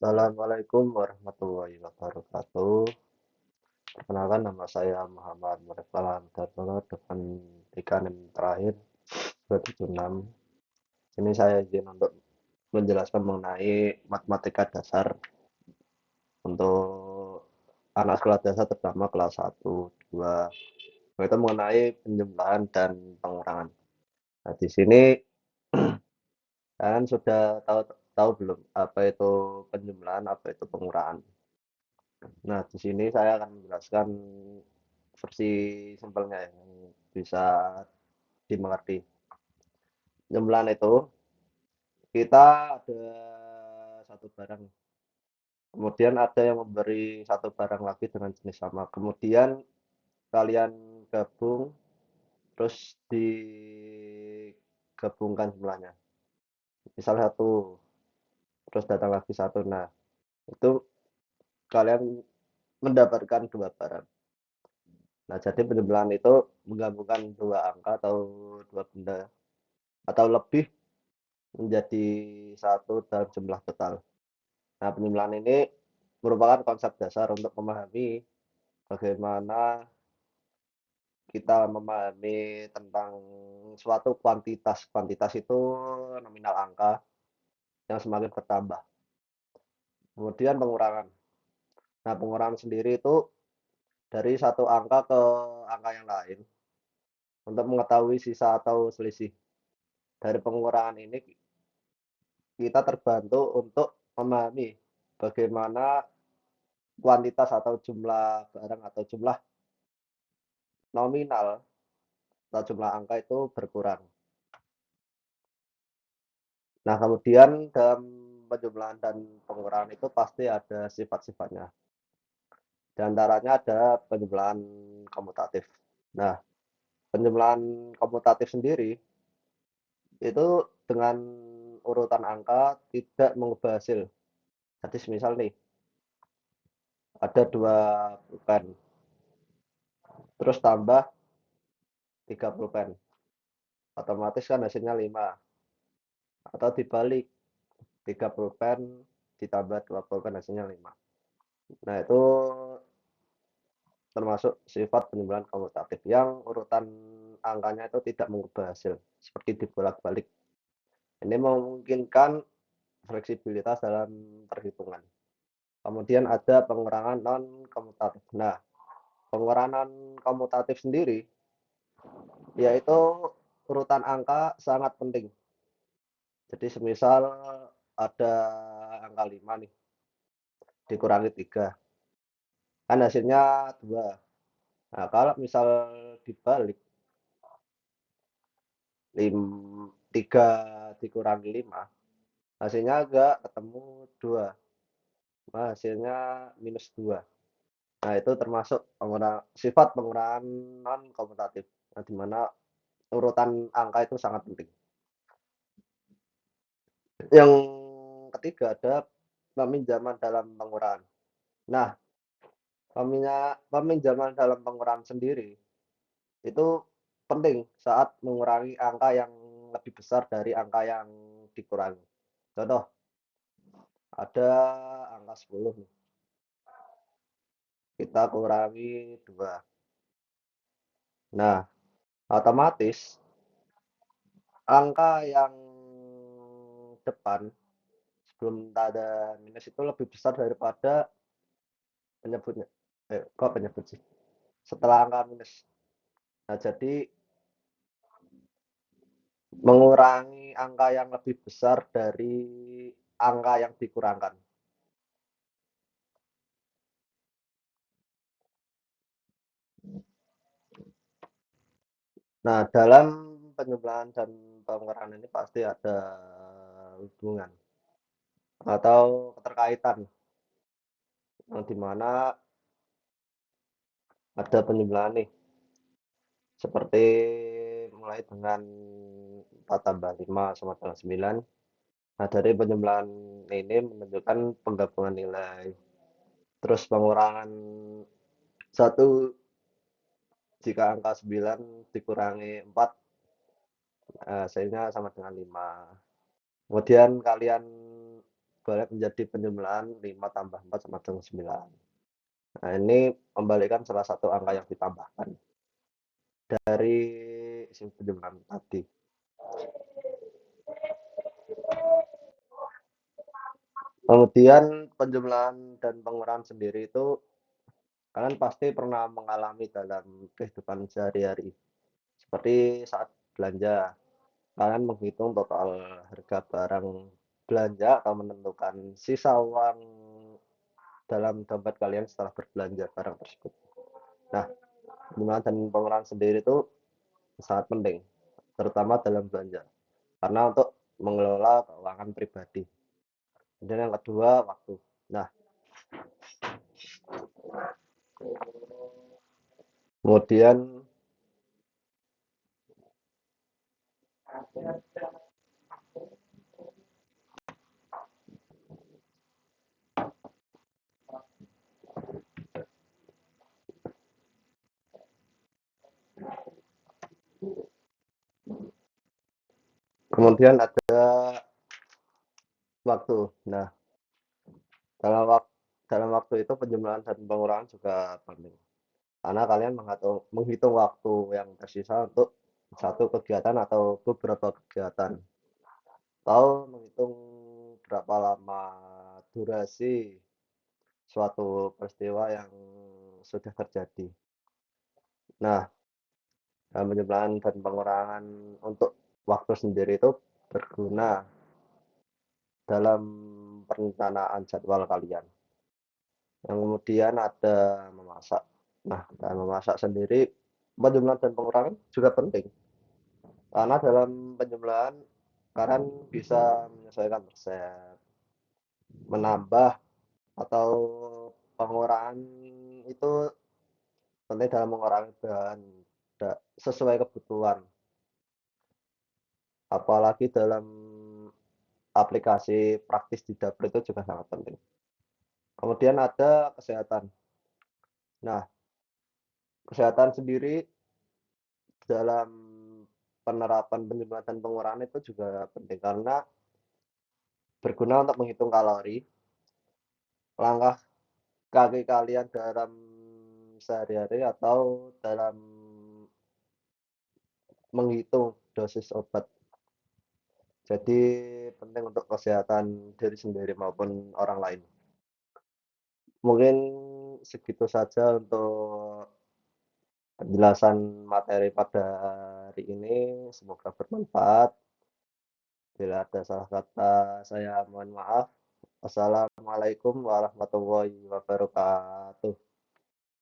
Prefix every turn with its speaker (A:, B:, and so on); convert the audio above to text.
A: Assalamualaikum warahmatullahi wabarakatuh. Perkenalkan nama saya Muhammad Mursalan Dartono dengan NIM terakhir 276. Ini saya izin untuk menjelaskan mengenai matematika dasar untuk anak sekolah dasar terutama kelas 1, 2, yaitu mengenai penjumlahan dan pengurangan. Nah, di sini kalian sudah tahu tahu belum apa itu penjumlahan, apa itu pengurangan? Nah, di sini saya akan menjelaskan versi simpelnya ya, yang bisa dimengerti. Jumlahan itu kita ada satu barang, kemudian ada yang memberi satu barang lagi dengan jenis sama. Kemudian kalian gabung, terus digabungkan jumlahnya. Misal satu, terus datang lagi satu. Nah, itu kalian mendapatkan dua barang. Nah, jadi penjumlahan itu menggabungkan dua angka atau dua benda atau lebih menjadi satu dalam jumlah total. Nah, penjumlahan ini merupakan konsep dasar untuk memahami bagaimana kita memahami tentang suatu kuantitas. Kuantitas itu nominal angka yang semakin bertambah. Kemudian pengurangan. Nah, pengurangan sendiri itu dari satu angka ke angka yang lain untuk mengetahui sisa atau selisih. Dari pengurangan ini kita terbantu untuk memahami bagaimana kuantitas atau jumlah barang atau jumlah nominal atau jumlah angka itu berkurang. Nah, kemudian dalam penjumlahan dan pengurangan itu pasti ada sifat-sifatnya. Di antaranya ada penjumlahan komutatif. Nah, penjumlahan komutatif sendiri itu dengan urutan angka tidak mengubah hasil. Jadi semisal nih, ada 2 pulpen, terus tambah 3 pulpen, otomatis kan hasilnya 5. Atau dibalik, 3 pulpen ditambah 2 pulpen hasilnya 5. Nah, itu termasuk sifat penjumlahan komutatif yang urutan angkanya itu tidak mengubah hasil, seperti dibolak-balik. Ini memungkinkan fleksibilitas dalam perhitungan. Kemudian ada pengurangan non-komutatif. Nah, pengurangan komutatif sendiri yaitu urutan angka sangat penting. Jadi semisal ada angka 5 nih, dikurangi 3, kan hasilnya 2. Nah, kalau misal dibalik, 3 dikurangi 5, hasilnya agak ketemu 2. Nah, hasilnya minus 2. Nah, itu termasuk sifat pengurangan non-komutatif. Nah, di mana urutan angka itu sangat penting. Yang ketiga ada peminjaman dalam pengurangan. Nah, peminjaman dalam pengurangan sendiri itu penting saat mengurangi angka yang lebih besar dari angka yang dikurangi. Contoh, ada angka 10 nih, kita kurangi 2. Nah, otomatis angka yang depan sebelum ada minus itu lebih besar daripada penyebutnya. Kok penyebut sih? Setelah angka minus. Nah, jadi mengurangi angka yang lebih besar dari angka yang dikurangkan. Nah, dalam penjumlahan dan pengurangan ini pasti ada hubungan atau keterkaitan yang dimana ada penjumlahan nih seperti mulai dengan 4 tambah 5 sama dengan 9. Nah, dari penjumlahan ini menunjukkan penggabungan nilai. Terus pengurangan satu jika angka 9 dikurangi 4, hasilnya sama dengan 5. Kemudian kalian boleh menjadi penjumlahan 5 tambah 4 sama dengan 9. Nah, ini membalikan salah satu angka yang ditambahkan dari isi penjumlahan tadi. Kemudian penjumlahan dan pengurangan sendiri itu kalian pasti pernah mengalami dalam kehidupan sehari-hari. Seperti saat belanja, kalian menghitung total harga barang belanja atau menentukan sisa uang dalam dompet kalian setelah berbelanja barang tersebut. Nah, penjumlahan dan pengurangan sendiri itu sangat penting, terutama dalam belanja, karena untuk mengelola keuangan pribadi. Dan yang kedua, waktu. Nah, kemudian kemudian ada waktu. Nah, dalam waktu itu penjumlahan dan pengurangan juga penting. Karena kalian menghitung waktu yang tersisa untuk satu kegiatan atau beberapa kegiatan. Atau menghitung berapa lama durasi suatu peristiwa yang sudah terjadi. Nah, penjumlahan dan pengurangan untuk waktu sendiri itu berguna dalam perencanaan jadwal kalian. Yang kemudian ada memasak. Nah, dalam memasak sendiri penjumlahan dan pengurangan juga penting. Karena dalam penjumlahan kalian bisa menyesuaikan resep, menambah atau pengurangan itu penting dalam mengurangi bahan sesuai kebutuhan. Apalagi dalam aplikasi praktis di dapur itu juga sangat penting. Kemudian ada kesehatan. Nah, kesehatan sendiri dalam penerapan penjumlahan dan pengurangan itu juga penting karena berguna untuk menghitung kalori, langkah kaki kalian dalam sehari-hari atau dalam menghitung dosis obat. Jadi penting untuk kesehatan diri sendiri maupun orang lain. Mungkin segitu saja untuk penjelasan materi pada hari ini. Semoga bermanfaat. Bila ada salah kata saya mohon maaf. Wassalamualaikum warahmatullahi wabarakatuh.